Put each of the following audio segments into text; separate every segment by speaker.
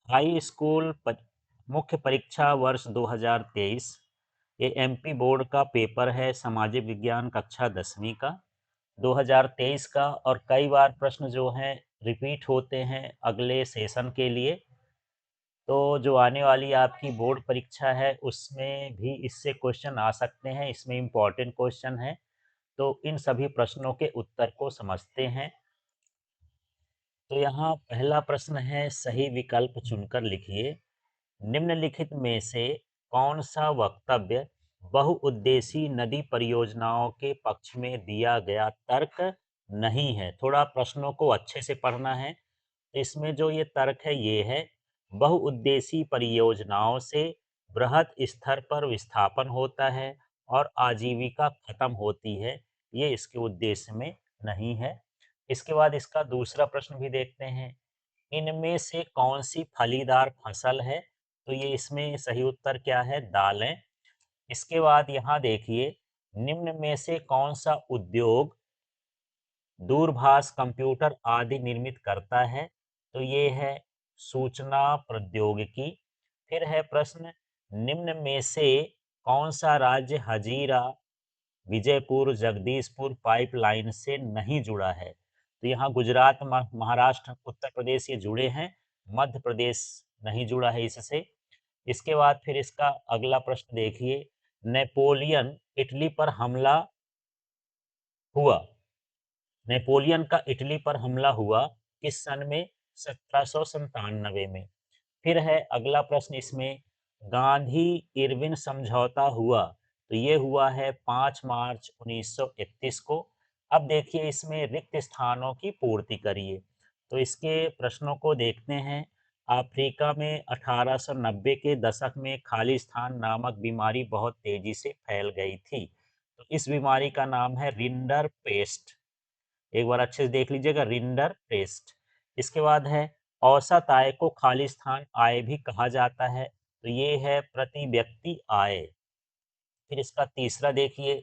Speaker 1: High school मुख्य परीक्षा वर्ष 2023। ये एमपी बोर्ड का पेपर है, सामाजिक विज्ञान कक्षा 10वीं का 2023 का। और कई बार प्रश्न जो हैं रिपीट होते हैं अगले सेशन के लिए। तो जो आने वाली आपकी बोर्ड परीक्षा है उसमें भी इससे क्वेश्चन आ सकते हैं, इसमें इम्पोर्टेंट क्वेश्चन है। तो इन सभी प्रश्नों के उत्तर को समझते हैं। तो यहाँ पहला प्रश्न है, सही विकल्प चुनकर लिखिए। निम्नलिखित में से कौन सा वक्तव्य बहुउद्देशीय नदी परियोजनाओं के पक्ष में दिया गया तर्क नहीं है? थोड़ा प्रश्नों को अच्छे से पढ़ना है। इसमें जो ये तर्क है ये है, बहुउद्देशीय परियोजनाओं से बृहद स्तर पर विस्थापन होता है और आजीविका खत्म होती है। ये इसके उद्देश्य में नहीं है। इसके बाद इसका दूसरा प्रश्न भी देखते हैं। इनमें से कौन सी फलीदार फसल है? तो ये इसमें सही उत्तर क्या है? दालें। इसके बाद यहाँ देखिए, निम्न में से कौन सा उद्योग दूरभाष कंप्यूटर आदि निर्मित करता है? तो ये है सूचना प्रौद्योगिकी। फिर है प्रश्न, निम्न में से कौन सा राज्य हजीरा विजयपुर जगदीशपुर पाइपलाइन से नहीं जुड़ा है? तो यहाँ गुजरात महाराष्ट्र उत्तर प्रदेश ये जुड़े हैं, मध्य प्रदेश नहीं जुड़ा है इससे। इसके बाद फिर इसका अगला प्रश्न देखिए, नेपोलियन इटली पर हमला हुआ, नेपोलियन का इटली पर हमला हुआ किस सन में? 1797 में। फिर है अगला प्रश्न इसमें, गांधी इरविन समझौता हुआ, तो ये हुआ है 5 मार्च 1931 को। अब देखिए इसमें रिक्त स्थानों की पूर्ति करिए। तो इसके प्रश्नों को देखते हैं। अफ्रीका में 1890 के दशक में खालिस्तान नामक बीमारी बहुत तेजी से फैल गई थी। तो इस बीमारी का नाम है रिंडर पेस्ट। एक बार अच्छे से देख लीजिएगा, रिंडर पेस्ट। इसके बाद है, औसत आय को खालिस्तान आय भी कहा जाता है, तो ये है प्रति व्यक्ति आय। फिर इसका तीसरा देखिए,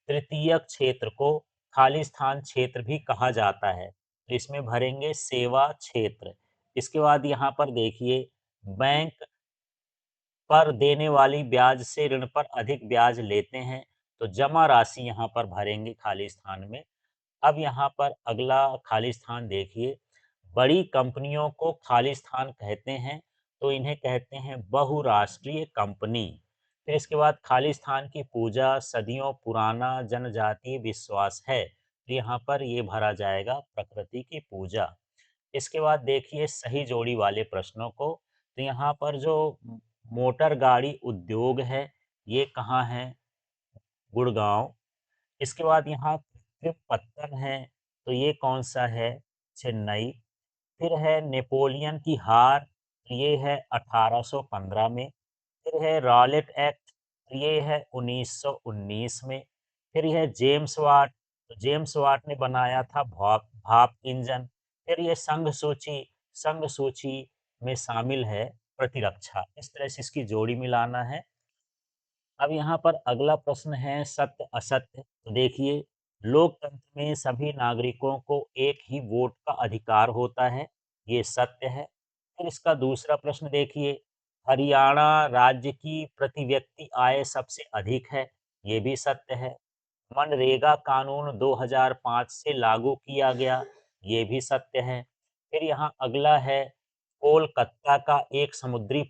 Speaker 1: तृतीयक क्षेत्र को खालिस्तान क्षेत्र भी कहा जाता है, तो इसमें भरेंगे सेवा क्षेत्र। इसके बाद यहाँ पर देखिए, बैंक पर देने वाली ब्याज से ऋण पर अधिक ब्याज लेते हैं, तो जमा राशि यहाँ पर भरेंगे खालिस्तान में। अब यहाँ पर अगला खालिस्तान देखिए, बड़ी कंपनियों को खालिस्तान कहते हैं, तो इन्हें कहते हैं बहुराष्ट्रीय कंपनी। फिर इसके बाद खालिस्तान की पूजा सदियों पुराना जनजातीय विश्वास है, तो यहाँ पर ये भरा जाएगा प्रकृति की पूजा। इसके बाद देखिए सही जोड़ी वाले प्रश्नों को। तो यहाँ पर जो मोटर गाड़ी उद्योग है, ये कहाँ है? गुड़गांव। इसके बाद यहाँ कृत्रिम पत्तन है, तो ये कौन सा है? चेन्नई। फिर है नेपोलियन की हार, तो ये है 1815 में। फिर है रॉलेट एक्ट, तो ये है 1919 में। फिर यह जेम्स वाट, तो जेम्स वाट ने बनाया था भाप भाप इंजन। फिर ये संघ सूची में शामिल है प्रतिरक्षा। इस तरह से इसकी जोड़ी मिलाना है। अब यहाँ पर अगला प्रश्न है, सत्य असत्य। तो देखिए, लोकतंत्र में सभी नागरिकों को एक ही वोट का अधिकार होता है, ये सत्य है। फिर इसका दूसरा प्रश्न देखिए, हरियाणा राज्य की प्रति व्यक्ति आय सबसे अधिक है, ये भी सत्य है। मनरेगा कानून 2005 से लागू किया गया, ये भी सत्य है। फिर यहाँ अगला है, कोलकाता एक समुद्री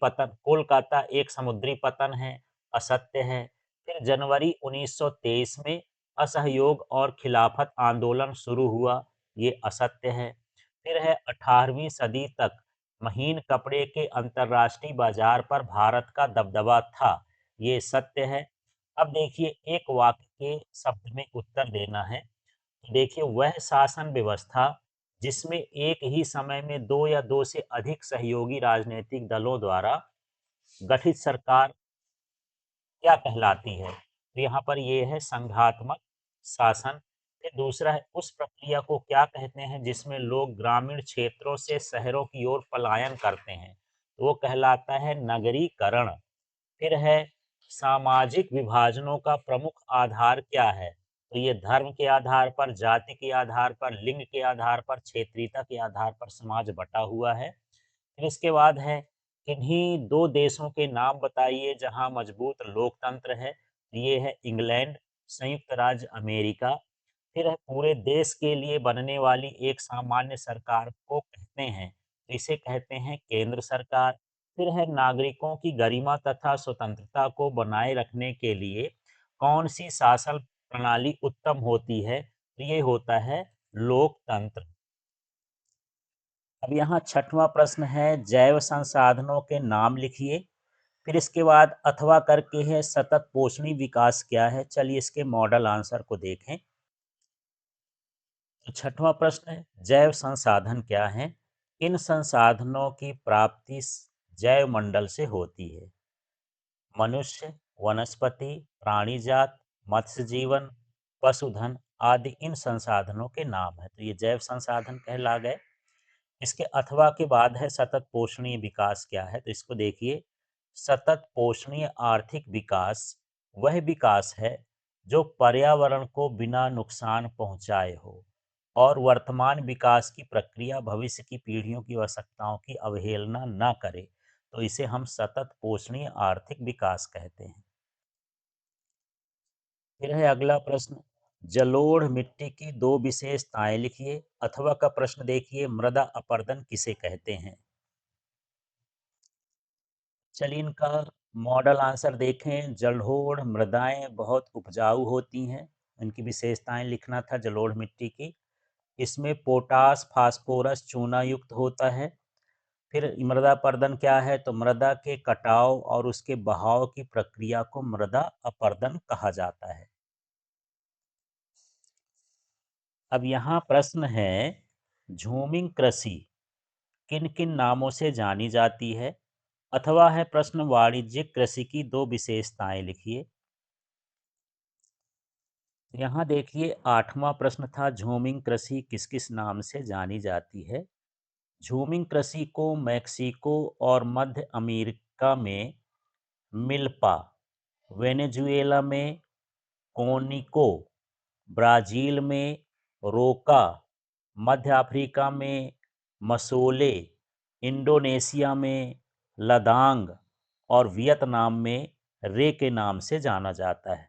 Speaker 1: पतन है, असत्य है। फिर जनवरी 1923 में असहयोग और खिलाफत आंदोलन शुरू हुआ, ये असत्य है। फिर है 18वीं सदी तक महीन कपड़े के अंतर्राष्ट्रीय बाजार पर भारत का दबदबा था, ये सत्य है। अब देखिए एक वाक्य के शब्द में उत्तर देना है। तो देखिए, वह शासन व्यवस्था जिसमें एक ही समय में दो या दो से अधिक सहयोगी राजनीतिक दलों द्वारा गठित सरकार क्या कहलाती है? तो यहाँ पर ये है संघात्मक शासन। फिर दूसरा है, उस प्रक्रिया को क्या कहते हैं जिसमें लोग ग्रामीण क्षेत्रों से शहरों की ओर पलायन करते हैं? तो वो कहलाता है नगरीकरण। फिर है, सामाजिक विभाजनों का प्रमुख आधार क्या है? तो ये धर्म के आधार पर, जाति के आधार पर, लिंग के आधार पर, क्षेत्रीयता के आधार पर समाज बटा हुआ है। फिर इसके बाद है, किन्हीं दो देशों के नाम बताइए जहां मजबूत लोकतंत्र है। ये है इंग्लैंड, संयुक्त राज्य अमेरिका। फिर है पूरे देश के लिए बनने वाली एक सामान्य सरकार को कहते हैं, तो इसे कहते हैं केंद्र सरकार। फिर है नागरिकों की गरिमा तथा स्वतंत्रता को बनाए रखने के लिए कौन सी शासन प्रणाली उत्तम होती है, तो ये होता है लोकतंत्र। अब यहाँ छठवां प्रश्न है, जैव संसाधनों के नाम लिखिए। फिर इसके बाद अथवा करके है सतत पोषणी विकास क्या है। चलिए इसके मॉडल आंसर को देखें। तो छठवां प्रश्न है, जैव संसाधन क्या है। इन संसाधनों की प्राप्ति जैव मंडल से होती है। मनुष्य, वनस्पति, प्राणी जात, मत्स्य जीवन, पशुधन आदि इन संसाधनों के नाम है, तो ये जैव संसाधन कहला गए। इसके अथवा के बाद है सतत पोषणीय विकास क्या है, तो इसको देखिए। सतत पोषणीय आर्थिक विकास वह विकास है जो पर्यावरण को बिना नुकसान पहुंचाए हो और वर्तमान विकास की प्रक्रिया भविष्य की पीढ़ियों की आवश्यकताओं की अवहेलना न करे, तो इसे हम सतत पोषणीय आर्थिक विकास कहते हैं। फिर है अगला प्रश्न, जलोढ़ मिट्टी की दो विशेषताएं लिखिए। अथवा का प्रश्न देखिए, मृदा अपरदन किसे कहते हैं। चलिए इनका मॉडल आंसर देखें। जलोढ़ मृदाएं बहुत उपजाऊ होती हैं, इनकी विशेषताएं लिखना था जलोढ़ मिट्टी की। इसमें पोटास फास्फोरस चूना युक्त होता है। फिर मृदा अपरदन क्या है, तो मृदा के कटाव और उसके बहाव की प्रक्रिया को मृदा अपरदन कहा जाता है। अब यहाँ प्रश्न है, झूमिंग कृषि किन किन नामों से जानी जाती है। अथवा है प्रश्न, वाणिज्यिक कृषि की दो विशेषताएं लिखिए। यहाँ देखिए आठवां प्रश्न था, झूमिंग कृषि किस किस नाम से जानी जाती है। झूमिंग कृषि को मैक्सिको और मध्य अमेरिका में मिल्पा, वेनेजुएला में कोनिको, ब्राजील में रोका, मध्य अफ्रीका में मसोले, इंडोनेशिया में लदांग और वियतनाम में रे के नाम से जाना जाता है।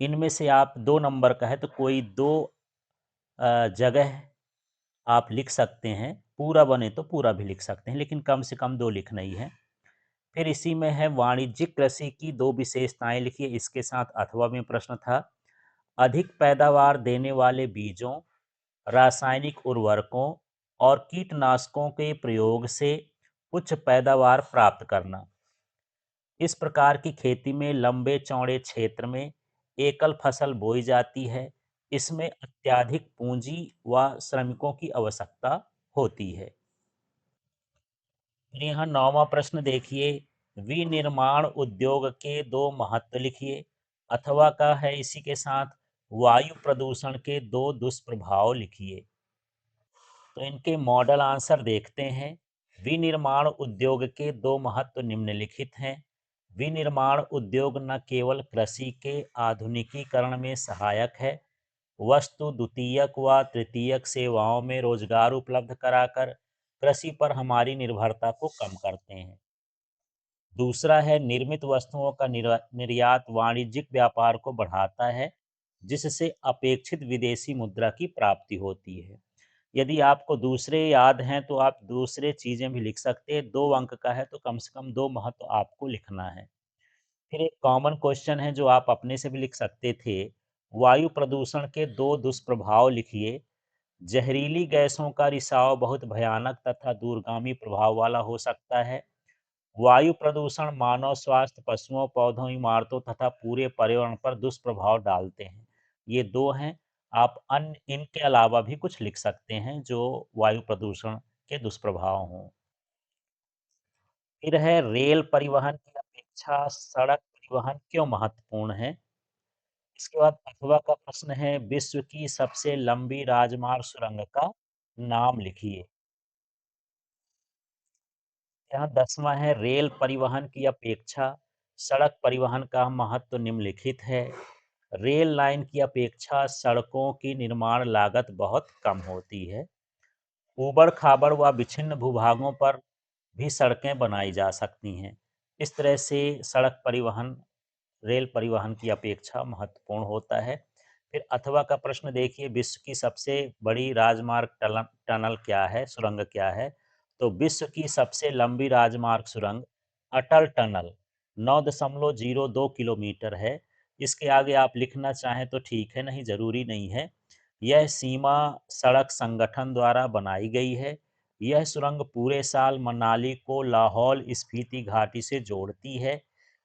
Speaker 1: इनमें से आप दो नंबर का है तो कोई दो जगह आप लिख सकते हैं, पूरा बने तो पूरा भी लिख सकते हैं, लेकिन कम से कम दो लिखना ही है। फिर इसी में है वाणिज्यिक कृषि की दो विशेषताएं लिखिए। इसके साथ अथवा में प्रश्न था, अधिक पैदावार देने वाले बीजों, रासायनिक उर्वरकों और कीटनाशकों के प्रयोग से उच्च पैदावार प्राप्त करना। इस प्रकार की खेती में लंबे चौड़े क्षेत्र में एकल फसल बोई जाती है। इसमें अत्यधिक पूंजी व श्रमिकों की आवश्यकता होती है। फिर यहाँ नौवां प्रश्न देखिए, विनिर्माण उद्योग के दो महत्व लिखिए। अथवा का है इसी के साथ, वायु प्रदूषण के दो दुष्प्रभाव लिखिए। तो इनके मॉडल आंसर देखते हैं। विनिर्माण उद्योग के दो महत्व निम्नलिखित हैं। विनिर्माण उद्योग न केवल कृषि के आधुनिकीकरण में सहायक है, वस्तु द्वितीयक व तृतीयक सेवाओं में रोजगार उपलब्ध कराकर कृषि पर हमारी निर्भरता को कम करते हैं। दूसरा है, निर्मित वस्तुओं का निर्यात वाणिज्यिक व्यापार को बढ़ाता है, जिससे अपेक्षित विदेशी मुद्रा की प्राप्ति होती है। यदि आपको दूसरे याद हैं तो आप दूसरे चीज़ें भी लिख सकते हैं। दो अंक का है तो कम से कम दो महत्व आपको लिखना है। फिर एक कॉमन क्वेश्चन है जो आप अपने से भी लिख सकते थे, वायु प्रदूषण के दो दुष्प्रभाव लिखिए। जहरीली गैसों का रिसाव बहुत भयानक तथा दूरगामी प्रभाव वाला हो सकता है। वायु प्रदूषण मानव स्वास्थ्य, पशुओं, पौधों, इमारतों तथा पूरे पर्यावरण पर दुष्प्रभाव डालते हैं। ये दो हैं। आप अन्य इनके अलावा भी कुछ लिख सकते हैं जो वायु प्रदूषण के दुष्प्रभाव हों। फिर है, रेल परिवहन की अपेक्षा सड़क परिवहन क्यों महत्वपूर्ण है। इसके बाद अथवा का प्रश्न है, विश्व की सबसे लंबी राजमार्ग सुरंग का नाम लिखिए। यहाँ 10वां है, रेल परिवहन की अपेक्षा सड़क परिवहन का महत्व निम्नलिखित है। रेल लाइन की अपेक्षा सड़कों की निर्माण लागत बहुत कम होती है। ऊबड़ खाबड़ व विच्छिन्न भूभागों पर भी सड़कें बनाई जा सकती हैं। इस तरह से सड़क परिवहन रेल परिवहन की अपेक्षा महत्वपूर्ण होता है। फिर अथवा का प्रश्न देखिए, विश्व की सबसे बड़ी राजमार्ग टनल क्या है, सुरंग क्या है? तो विश्व की सबसे लंबी राजमार्ग सुरंग अटल टनल 9.02 किलोमीटर है। इसके आगे आप लिखना चाहें तो ठीक है, नहीं ज़रूरी नहीं है। यह सीमा सड़क संगठन द्वारा बनाई गई है। यह सुरंग पूरे साल मनाली को लाहौल स्पीति घाटी से जोड़ती है।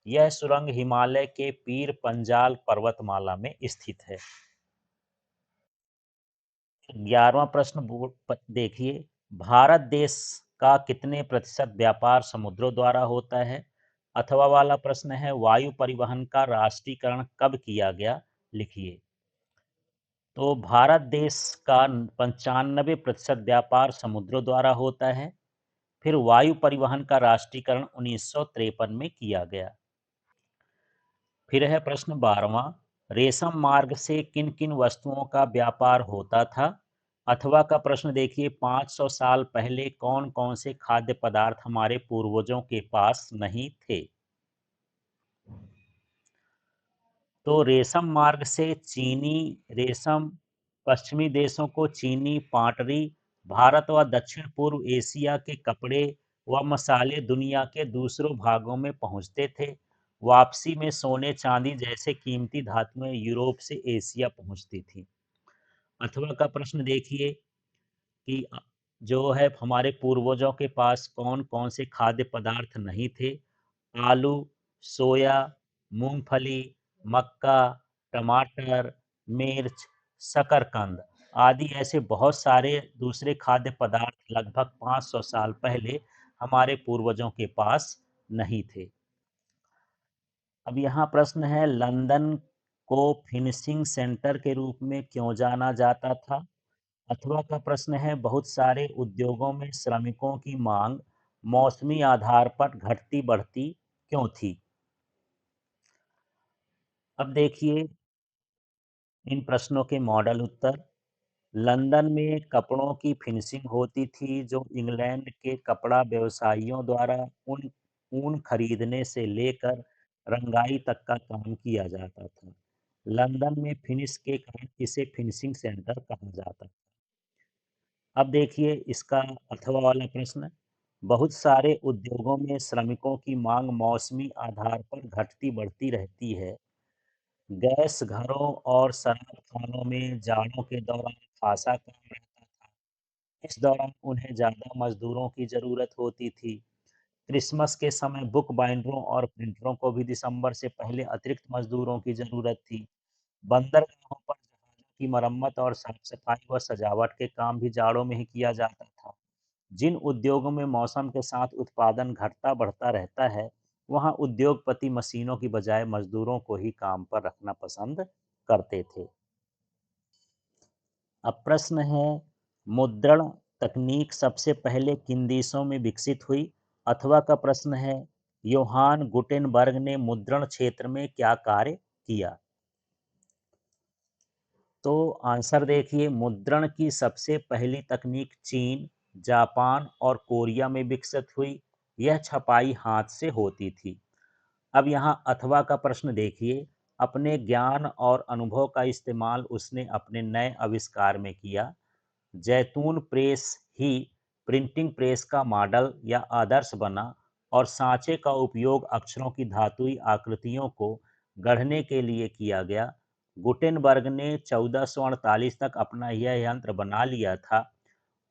Speaker 1: यह सुरंग हिमालय के पीर पंजाल पर्वतमाला में स्थित है। 11वां प्रश्न देखिए, भारत देश का कितने प्रतिशत व्यापार समुद्रों द्वारा होता है? अथवा वाला प्रश्न है, वायु परिवहन का राष्ट्रीयकरण कब किया गया? लिखिए। तो भारत देश का 95% व्यापार समुद्रों द्वारा होता है। फिर वायु परिवहन का राष्ट्रीयकरण 1953 में किया गया। फिर है प्रश्न 12वां, रेशम मार्ग से किन किन वस्तुओं का व्यापार होता था? अथवा का प्रश्न देखिए, 500 साल पहले कौन कौन से खाद्य पदार्थ हमारे पूर्वजों के पास नहीं थे? तो रेशम मार्ग से चीनी रेशम पश्चिमी देशों को चीनी पाटरी, भारत व दक्षिण पूर्व एशिया के कपड़े व मसाले दुनिया के दूसरों भागों में पहुंचते थे। वापसी में सोने चांदी जैसे कीमती धातुएं यूरोप से एशिया पहुंचती थी। अथवा का प्रश्न देखिए कि जो है हमारे पूर्वजों के पास कौन कौन से खाद्य पदार्थ नहीं थे? आलू, सोया, मूंगफली, मक्का, टमाटर, मिर्च, शकरकंद आदि ऐसे बहुत सारे दूसरे खाद्य पदार्थ लगभग 500 साल पहले हमारे पूर्वजों के पास नहीं थे। अब यहाँ प्रश्न है, लंदन को फिनिशिंग सेंटर के रूप में क्यों जाना जाता था? अथवा का प्रश्न है, बहुत सारे उद्योगों में श्रमिकों की मांग मौसमी आधार पर घटती बढ़ती क्यों थी? अब देखिए इन प्रश्नों के मॉडल उत्तर। लंदन में कपड़ों की फिनिशिंग होती थी, जो इंग्लैंड के कपड़ा व्यवसायियों द्वारा ऊन ऊन खरीदने से लेकर रंगाई तक का काम किया जाता था। लंदन में फिनिश के कारण इसे फिनिशिंग सेंटर कहा जाता था। अब देखिए इसका अथवा वाला प्रश्न, बहुत सारे उद्योगों में श्रमिकों की मांग मौसमी आधार पर घटती बढ़ती रहती है। गैस घरों और शराब खानों में जाड़ों के दौरान खासा काम रहता था। इस दौरान उन्हें ज़्यादा मजदूरों की ज़रूरत होती थी। क्रिसमस के समय बुक बाइंडरों और प्रिंटरों को भी दिसंबर से पहले अतिरिक्त मजदूरों की ज़रूरत थी। बंदरगाहों पर जहाज़ों की मरम्मत और साफ-सफाई व सजावट के काम भी जाड़ों में ही किया जाता था। जिन उद्योगों में मौसम के साथ उत्पादन घटता-बढ़ता रहता है, वहाँ उद्योगपति मशीनों की बजाय मजदूरों को ही काम पर रखना पसंद करते थे। अब प्रश्न है, मुद्रण तकनीक सबसे पहले किन देशों में विकसित हुई? अथवा का प्रश्न है, योहान गुटेनबर्ग ने मुद्रण क्षेत्र में क्या कार्य किया? तो आंसर देखिए, मुद्रण की सबसे पहली तकनीक चीन, जापान और कोरिया में विकसित हुई। यह छपाई हाथ से होती थी। अब यहाँ अथवा का प्रश्न देखिए, अपने ज्ञान और अनुभव का इस्तेमाल उसने अपने नए आविष्कार में किया। जैतून प्रेस ही प्रिंटिंग प्रेस का मॉडल या आदर्श बना और सांचे का उपयोग अक्षरों की धातुई आकृतियों को गढ़ने के लिए किया गया। गुटेनबर्ग ने 1448 तक अपना यह यंत्र बना लिया था।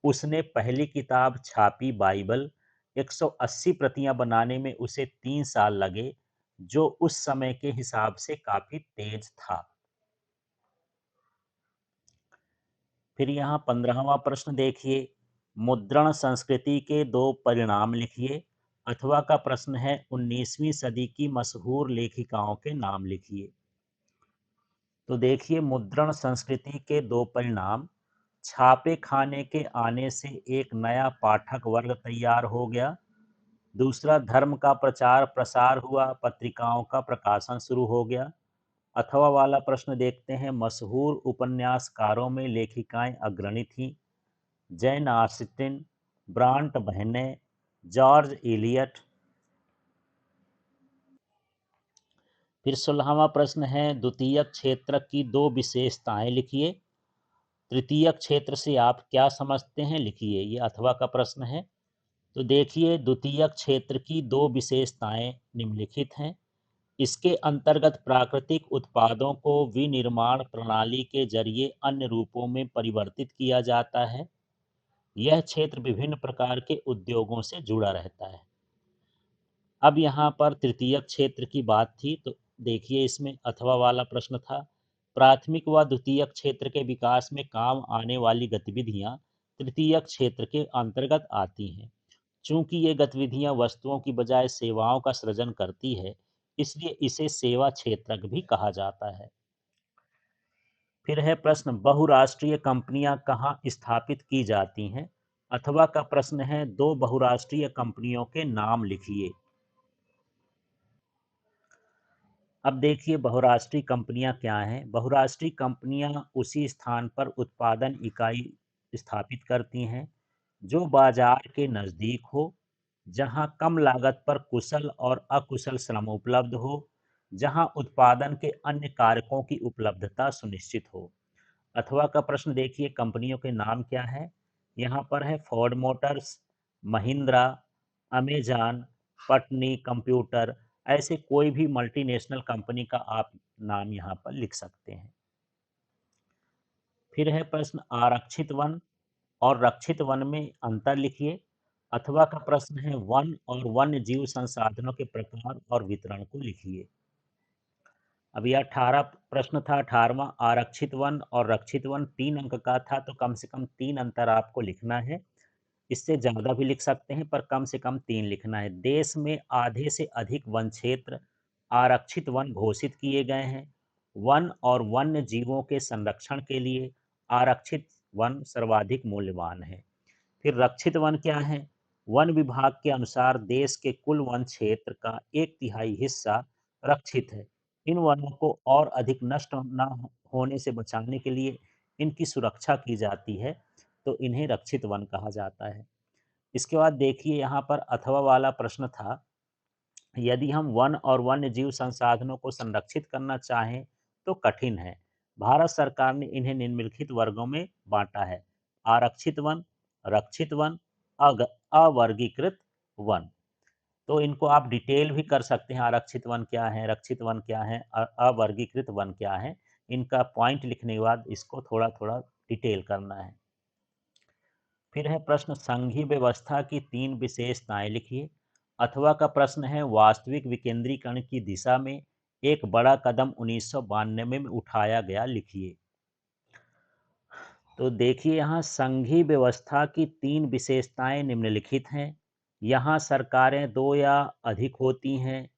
Speaker 1: उसने पहली किताब छापी बाइबल, 180 प्रतियां बनाने में उसे 3 साल लगे, जो उस समय के हिसाब से काफी तेज था। फिर यहाँ 15वां प्रश्न देखिए, मुद्रण संस्कृति के दो परिणाम लिखिए। अथवा का प्रश्न है, 19वीं सदी की मशहूर लेखिकाओं के नाम लिखिए। तो देखिए मुद्रण संस्कृति के दो परिणाम, छापे खाने के आने से एक नया पाठक वर्ग तैयार हो गया। दूसरा, धर्म का प्रचार प्रसार हुआ, पत्रिकाओं का प्रकाशन शुरू हो गया। अथवा वाला प्रश्न देखते हैं, मशहूर उपन्यासकारों में लेखिकाएं अग्रणी थीं। जैन ऑस्टिन, ब्रांट बहनें, जॉर्ज इलियट। फिर 16वां प्रश्न है, द्वितीयक क्षेत्र की दो विशेषताएं लिखिए। तृतीयक क्षेत्र से आप क्या समझते हैं, लिखिए। ये अथवा का प्रश्न है। तो देखिए, द्वितीयक क्षेत्र की दो विशेषताएं निम्नलिखित हैं। इसके अंतर्गत प्राकृतिक उत्पादों को विनिर्माण प्रणाली के जरिए अन्य रूपों में परिवर्तित किया जाता है। यह क्षेत्र विभिन्न प्रकार के उद्योगों से जुड़ा रहता है। अब यहाँ पर तृतीयक क्षेत्र की बात थी, तो देखिए इसमें अथवा वाला प्रश्न था। प्राथमिक व द्वितीयक क्षेत्र के विकास में काम आने वाली गतिविधियां तृतीयक क्षेत्र के अंतर्गत आती हैं। चूंकि ये गतिविधियां वस्तुओं की बजाय सेवाओं का सृजन करती है, इसलिए इसे सेवा क्षेत्रक भी कहा जाता है। फिर है प्रश्न, बहुराष्ट्रीय कंपनियां कहाँ स्थापित की जाती हैं। अथवा का प्रश्न है, दो बहुराष्ट्रीय कंपनियों के नाम लिखिए। अब देखिए, बहुराष्ट्रीय कंपनियां क्या हैं। बहुराष्ट्रीय कंपनियां उसी स्थान पर उत्पादन इकाई स्थापित करती हैं जो बाजार के नज़दीक हो, जहां कम लागत पर कुशल और अकुशल श्रम उपलब्ध हो, जहां उत्पादन के अन्य कारकों की उपलब्धता सुनिश्चित हो। अथवा का प्रश्न देखिए, कंपनियों के नाम क्या है। यहाँ पर है Ford Motors, Mahindra, Amazon, Patni computer. ऐसे कोई भी मल्टीनेशनल कंपनी का आप नाम यहाँ पर लिख सकते हैं। फिर है प्रश्न, आरक्षित वन और रक्षित वन में अंतर लिखिए। अथवा का प्रश्न है, वन और वन्य जीव संसाधनों के प्रकार और वितरण को लिखिए। अब यह 18 प्रश्न था, 18वां। आरक्षित वन और रक्षित वन 3 अंक का था, तो कम से कम 3 अंतर आपको लिखना है। इससे ज़्यादा भी लिख सकते हैं, पर कम से कम 3 लिखना है। देश में आधे से अधिक वन क्षेत्र आरक्षित वन घोषित किए गए हैं। वन और वन्य जीवों के संरक्षण के लिए आरक्षित वन सर्वाधिक मूल्यवान है। फिर रक्षित वन क्या है। वन विभाग के अनुसार देश के कुल वन क्षेत्र का 1/3 हिस्सा रक्षित है। इन वनों को और अधिक नष्ट न होने से बचाने के लिए इनकी सुरक्षा की जाती है, तो इन्हें रक्षित वन कहा जाता है। इसके बाद देखिए, यहाँ पर अथवा वाला प्रश्न था, यदि हम वन और वन्य जीव संसाधनों को संरक्षित करना चाहें तो कठिन है। भारत सरकार ने इन्हें निम्नलिखित वर्गों में बांटा है: आरक्षित वन, रक्षित वन, अवर्गीकृत वन। तो इनको आप डिटेल भी कर सकते हैं, आरक्षित वन क्या है, रक्षित वन क्या है, अवर्गीकृत वन क्या है। इनका पॉइंट लिखने के बाद इसको थोड़ा थोड़ा डिटेल करना है। फिर है प्रश्न, संघीय व्यवस्था की 3 विशेषताएं लिखिए। अथवा का प्रश्न है, वास्तविक विकेंद्रीकरण की दिशा में एक बड़ा कदम 1992 में उठाया गया, लिखिए। तो देखिए, यहाँ संघीय व्यवस्था की 3 विशेषताएं निम्नलिखित हैं। यहाँ सरकारें 2 या अधिक होती हैं।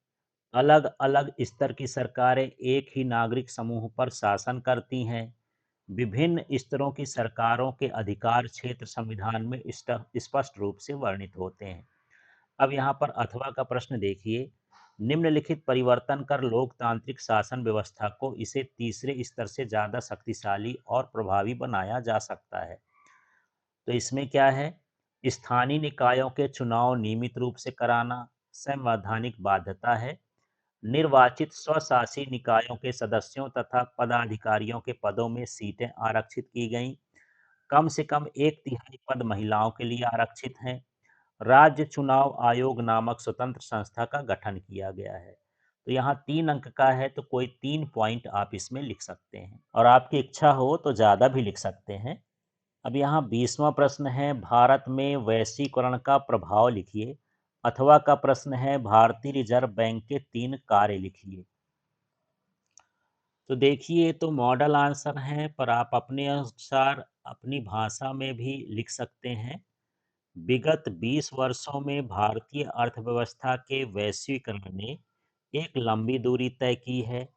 Speaker 1: अलग अलग स्तर की सरकारें एक ही नागरिक समूह पर शासन करती हैं। विभिन्न स्तरों की सरकारों के अधिकार क्षेत्र संविधान में स्पष्ट रूप से वर्णित होते हैं। अब यहाँ पर अथवा का प्रश्न देखिए, निम्नलिखित परिवर्तन कर लोकतांत्रिक शासन व्यवस्था को इसे तीसरे स्तर से ज़्यादा शक्तिशाली और प्रभावी बनाया जा सकता है। तो इसमें क्या है, स्थानीय निकायों के चुनाव नियमित रूप से कराना संवैधानिक बाध्यता है। निर्वाचित स्वशासी निकायों के सदस्यों तथा पदाधिकारियों के पदों में सीटें आरक्षित की गईं। कम से कम 1/3 पद महिलाओं के लिए आरक्षित हैं। राज्य चुनाव आयोग नामक स्वतंत्र संस्था का गठन किया गया है। तो यहाँ 3 अंक का है, तो कोई 3 पॉइंट आप इसमें लिख सकते हैं, और आपकी इच्छा हो तो ज़्यादा भी लिख सकते हैं। अब यहाँ 20वां प्रश्न है, भारत में वैश्वीकरण का प्रभाव लिखिए। अथवा का प्रश्न है, भारतीय रिजर्व बैंक के 3 कार्य लिखिए। तो देखिए, तो मॉडल आंसर है, पर आप अपने अनुसार अपनी भाषा में भी लिख सकते हैं। विगत 20 वर्षों में भारतीय अर्थव्यवस्था के वैश्वीकरण ने एक लंबी दूरी तय की है।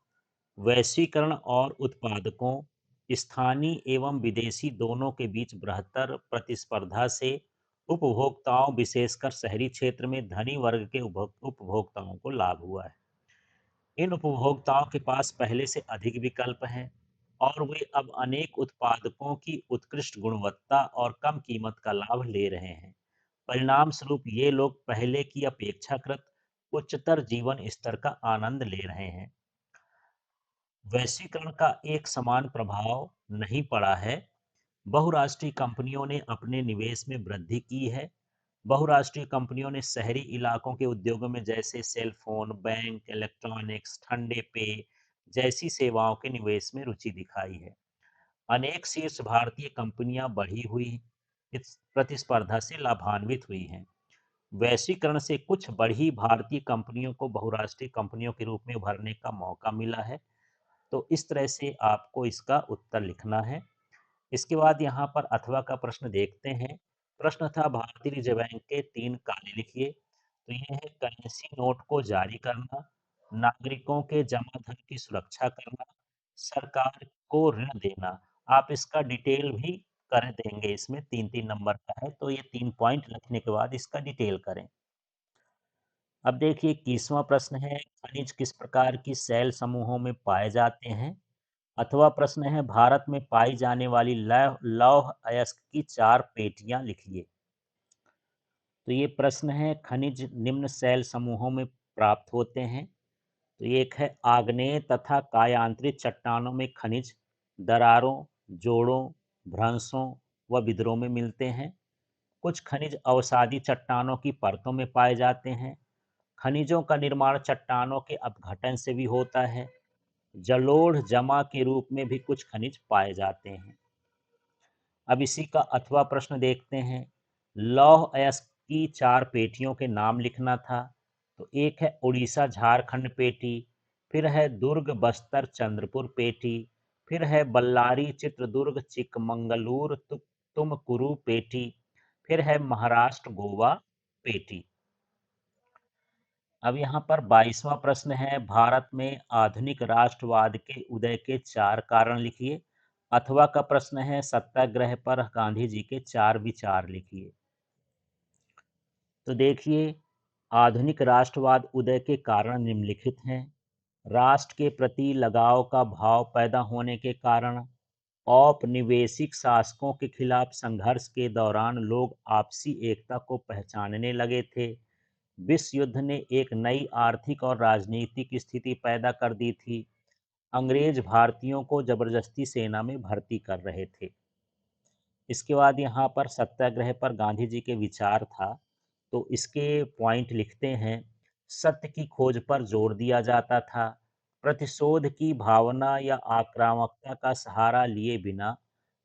Speaker 1: वैश्वीकरण और उत्पादकों, स्थानीय एवं विदेशी दोनों के बीच बृहत्तर प्रतिस्पर्धा से उपभोक्ताओं, विशेषकर शहरी क्षेत्र में धनी वर्ग के उपभोक्ताओं को लाभ हुआ है। इन उपभोक्ताओं के पास पहले से अधिक विकल्प हैं और वे अब अनेक उत्पादकों की उत्कृष्ट गुणवत्ता और कम कीमत का लाभ ले रहे हैं। परिणाम स्वरूप ये लोग पहले की अपेक्षाकृत उच्चतर जीवन स्तर का आनंद ले रहे हैं। वैश्वीकरण का एक समान प्रभाव नहीं पड़ा है। बहुराष्ट्रीय कंपनियों ने अपने निवेश में वृद्धि की है। बहुराष्ट्रीय कंपनियों ने शहरी इलाकों के उद्योगों में जैसे सेल फोन, बैंक, इलेक्ट्रॉनिक्स, ठंडे पेय जैसी सेवाओं के निवेश में रुचि दिखाई है। अनेक शीर्ष भारतीय कंपनियां बढ़ी हुई इस प्रतिस्पर्धा से लाभान्वित हुई हैं। वैश्वीकरण से कुछ बड़ी भारतीय कंपनियों को बहुराष्ट्रीय कंपनियों के रूप में उभरने का मौका मिला है। तो इस तरह से आपको इसका उत्तर लिखना है। इसके बाद यहाँ पर अथवा का प्रश्न देखते हैं। प्रश्न था भारतीय रिजर्व बैंक के 3 कार्य लिखिए। तो ये है करेंसी नोट को जारी करना, नागरिकों के जमा धन की सुरक्षा करना, सरकार को ऋण देना। आप इसका डिटेल भी कर देंगे, इसमें 3-3 नंबर का है, तो ये 3 पॉइंट लिखने के बाद इसका डिटेल करें। अब देखिए 21वां प्रश्न है, खनिज किस प्रकार की सेल समूहों में पाए जाते हैं? अथवा प्रश्न है, भारत में पाई जाने वाली लौह अयस्क की 4 पेटियां लिखिए। तो ये प्रश्न है, खनिज निम्न सेल समूहों में प्राप्त होते हैं। तो ये एक है आग्नेय तथा कायांतरित चट्टानों में खनिज दरारों, जोड़ों, भ्रंशों व विद्रोह में मिलते हैं। कुछ खनिज अवसादी चट्टानों की परतों में पाए जाते हैं। खनिजों का निर्माण चट्टानों के अपघटन से भी होता है। जलोढ़ जमा के रूप में भी कुछ खनिज पाए जाते हैं। अब इसी का अथवा प्रश्न देखते हैं। लौह अयस्क की 4 पेटियों के नाम लिखना था। तो एक है उड़ीसा झारखंड पेटी, फिर है दुर्ग बस्तर चंद्रपुर पेटी, फिर है बल्लारी चित्रदुर्ग चिकमंगलूर तुमकुरु पेटी, फिर है महाराष्ट्र गोवा पेटी। अब यहाँ पर 22वां प्रश्न है, भारत में आधुनिक राष्ट्रवाद के उदय के 4 कारण लिखिए। अथवा का प्रश्न है, सत्याग्रह पर गांधी जी के 4 विचार लिखिए। तो देखिए, आधुनिक राष्ट्रवाद उदय के कारण निम्नलिखित हैं। राष्ट्र के प्रति लगाव का भाव पैदा होने के कारण, औपनिवेशिक शासकों के खिलाफ संघर्ष के दौरान लोग आपसी एकता को पहचानने लगे थे। विश्व युद्ध ने एक नई आर्थिक और राजनीतिक स्थिति पैदा कर दी थी। अंग्रेज भारतीयों को जबरदस्ती सेना में भर्ती कर रहे थे। इसके बाद यहाँ पर सत्याग्रह पर गांधी जी के विचार था। तो इसके पॉइंट लिखते हैं। सत्य की खोज पर जोर दिया जाता था। प्रतिशोध की भावना या आक्रामकता का सहारा लिए बिना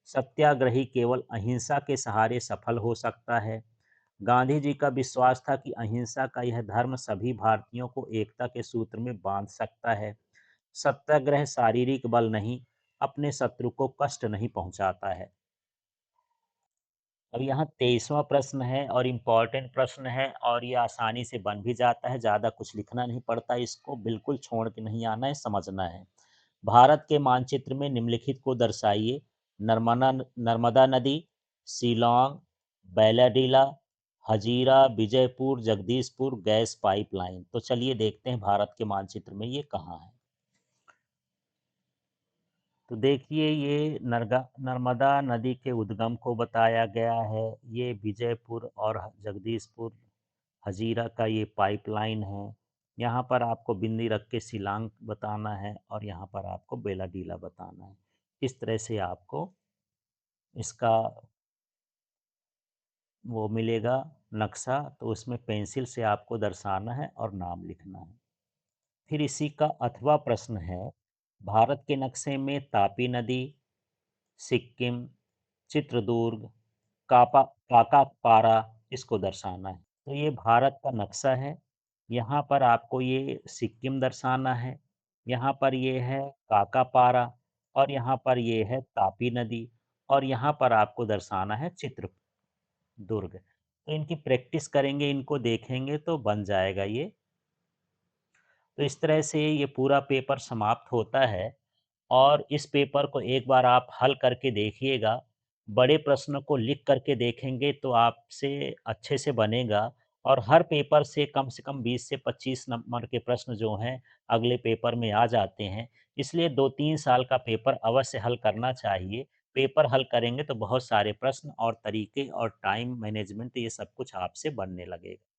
Speaker 1: सत्याग्रही केवल अहिंसा के सहारे सफल हो सकता है। गांधी जी का विश्वास था कि अहिंसा का यह धर्म सभी भारतीयों को एकता के सूत्र में बांध सकता है। सत्याग्रह शारीरिक बल नहीं, अपने शत्रु को कष्ट नहीं पहुंचाता है। अब यहाँ 23वां प्रश्न है और इम्पोर्टेंट प्रश्न है, और ये आसानी से बन भी जाता है, ज़्यादा कुछ लिखना नहीं पड़ता, इसको बिल्कुल छोड़ के नहीं आना है, समझना है। भारत के मानचित्र में निम्नलिखित को दर्शाइए। नर्मदा नदी, शिलांग, बैलाडीला, हजीरा, विजयपुर, जगदीशपुर गैस पाइपलाइन। तो चलिए देखते हैं भारत के मानचित्र में ये कहाँ है। तो देखिए, ये नर्मदा नदी के उद्गम को बताया गया है। ये विजयपुर और जगदीशपुर हजीरा का ये पाइपलाइन है। यहाँ पर आपको बिंदी रख के शिलांग बताना है और यहाँ पर आपको बेलाडीला बताना है। इस तरह से आपको इसका वो मिलेगा नक्शा, तो उसमें पेंसिल से आपको दर्शाना है और नाम लिखना है। फिर इसी का अथवा प्रश्न है, भारत के नक्शे में तापी नदी, सिक्किम, चित्रदुर्ग, काकापारा इसको दर्शाना है। तो ये भारत का नक्शा है। यहाँ पर आपको ये सिक्किम दर्शाना है, यहाँ पर ये है काकापारा, और यहाँ पर ये है तापी नदी, और यहाँ पर आपको दर्शाना है चित्रदुर्ग। तो इनकी प्रैक्टिस करेंगे, इनको देखेंगे तो बन जाएगा ये। तो इस तरह से ये पूरा पेपर समाप्त होता है, और इस पेपर को एक बार आप हल करके देखिएगा। बड़े प्रश्न को लिख करके देखेंगे तो आपसे अच्छे से बनेगा, और हर पेपर से कम 20 से 25 नंबर के प्रश्न जो हैं अगले पेपर में आ जाते हैं। इसलिए 2-3 साल का पेपर अवश्य हल करना चाहिए। पेपर हल करेंगे तो बहुत सारे प्रश्न और तरीके और टाइम मैनेजमेंट ये सब कुछ आपसे बनने लगेगा।